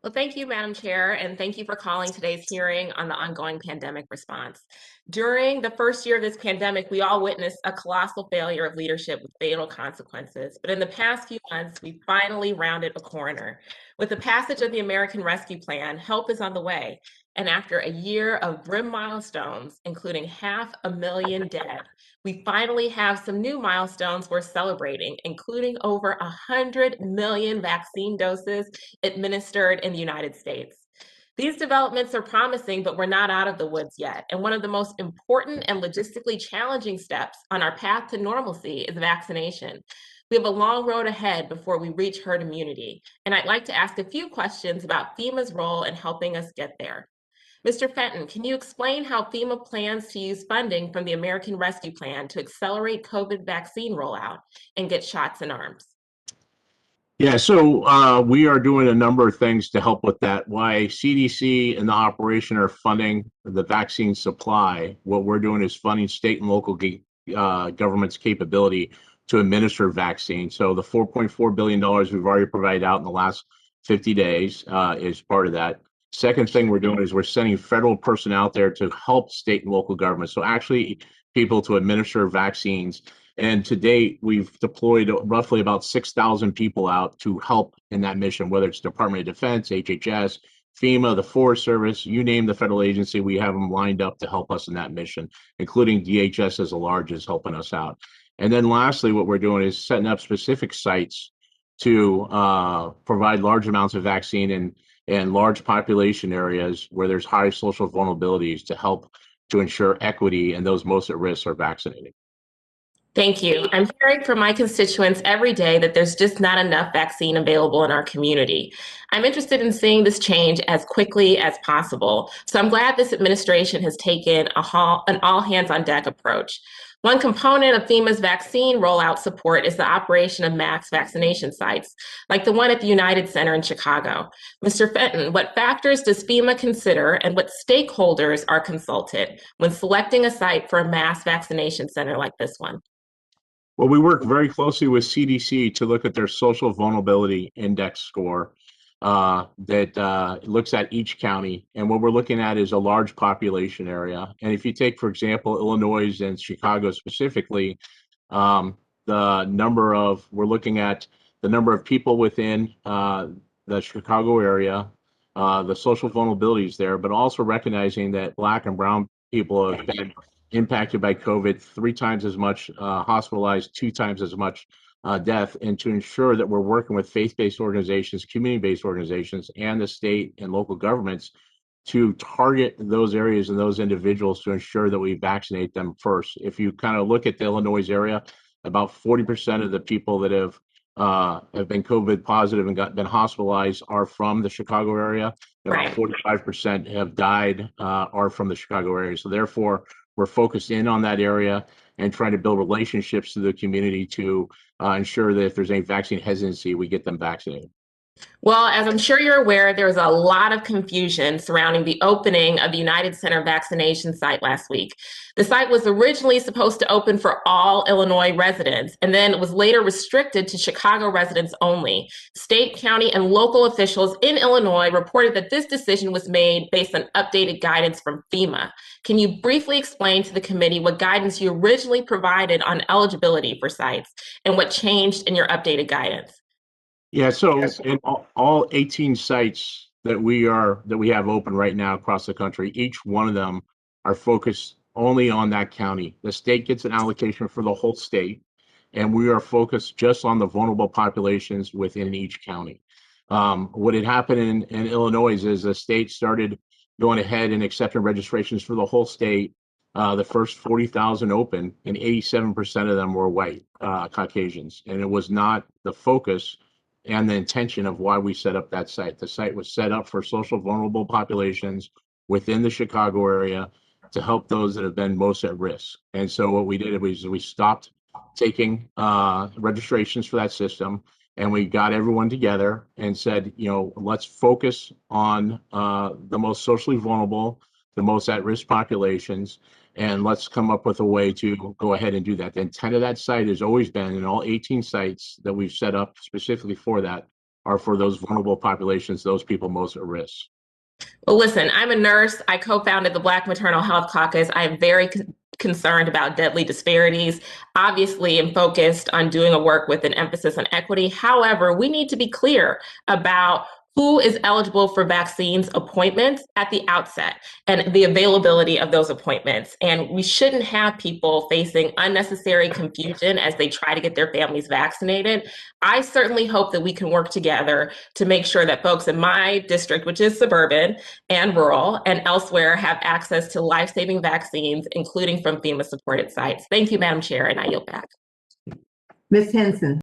Well, thank you, Madam Chair, and thank you for calling today's hearing on the ongoing pandemic response. During the first year of this pandemic, we all witnessed a colossal failure of leadership with fatal consequences. But in the past few months, we finally rounded a corner. With the passage of the American Rescue Plan, help is on the way. And after a year of grim milestones, including 500,000 dead, we finally have some new milestones we're celebrating, including over 100 million vaccine doses administered in the United States. These developments are promising, but we're not out of the woods yet. And one of the most important and logistically challenging steps on our path to normalcy is vaccination. We have a long road ahead before we reach herd immunity. And I'd like to ask a few questions about FEMA's role in helping us get there. Mr. Fenton, can you explain how FEMA plans to use funding from the American Rescue Plan to accelerate COVID vaccine rollout and get shots in arms? We are doing a number of things to help with that. Why CDC and the operation are funding the vaccine supply, what we're doing is funding state and local government's capability to administer vaccine. So the $4.4 billion we've already provided out in the last 50 days is part of that. Second thing we're doing is we're sending federal personnel out there to help state and local governments. So actually people to administer vaccines. And to date, we've deployed roughly about 6,000 people out to help in that mission, whether it's Department of Defense, HHS, FEMA, the Forest Service, you name the federal agency, we have them lined up to help us in that mission, including DHS as a large is helping us out. And then lastly, what we're doing is setting up specific sites to provide large amounts of vaccine in large population areas where there's high social vulnerabilities to help to ensure equity and those most at risk are vaccinated. Thank you. I'm hearing from my constituents every day that there's just not enough vaccine available in our community. I'm interested in seeing this change as quickly as possible. So I'm glad this administration has taken an all hands on deck approach. One component of FEMA's vaccine rollout support is the operation of mass vaccination sites, like the one at the United Center in Chicago. Mr. Fenton, what factors does FEMA consider and what stakeholders are consulted when selecting a site for a mass vaccination center like this one? Well, we work very closely with CDC to look at their social vulnerability index score that looks at each county. And what we're looking at is a large population area. And if you take, for example, Illinois and Chicago specifically, we're looking at the number of people within the Chicago area, the social vulnerabilities there, but also recognizing that Black and Brown people have been impacted by COVID 3 times as much, hospitalized 2 times as much death, and to ensure that we're working with faith-based organizations, community-based organizations, and the state and local governments to target those areas and those individuals to ensure that we vaccinate them first. If you kind of look at the Illinois area, about 40% of the people that have been COVID positive and been hospitalized are from the Chicago area. About 45% have died are from the Chicago area. So therefore, we're focused in on that area and trying to build relationships to the community to ensure that if there's any vaccine hesitancy, we get them vaccinated. Well, as I'm sure you're aware, there's a lot of confusion surrounding the opening of the United Center vaccination site last week. The site was originally supposed to open for all Illinois residents, and then it was later restricted to Chicago residents only. State, county, and local officials in Illinois reported that this decision was made based on updated guidance from FEMA. Can you briefly explain to the committee what guidance you originally provided on eligibility for sites and what changed in your updated guidance? Yeah, so in all 18 sites that we have open right now across the country, each one of them are focused only on that county. The state gets an allocation for the whole state, and we are focused just on the vulnerable populations within each county. What had happened in Illinois is the state started going ahead and accepting registrations for the whole state. The first 40,000 open, and 87% of them were white Caucasians, and it was not the focus and the intention of why we set up that site. The site was set up for social vulnerable populations within the Chicago area to help those that have been most at risk. And so what we did was we stopped taking registrations for that system, and we got everyone together and said, let's focus on the most socially vulnerable, the most at-risk populations, and let's come up with a way to go ahead and do that. The intent of that site has always been, in all 18 sites that we've set up specifically for that, are for those vulnerable populations, those people most at risk. Well, listen, I'm a nurse. I co-founded the Black Maternal Health Caucus. I am very concerned about deadly disparities. Obviously, I'm focused on doing a work with an emphasis on equity. However, we need to be clear about who is eligible for vaccines appointments at the outset and the availability of those appointments. And we shouldn't have people facing unnecessary confusion as they try to get their families vaccinated. I certainly hope that we can work together to make sure that folks in my district, which is suburban and rural and elsewhere, have access to life-saving vaccines, including from FEMA supported sites. Thank you, Madam Chair, and I yield back. Ms. Henson.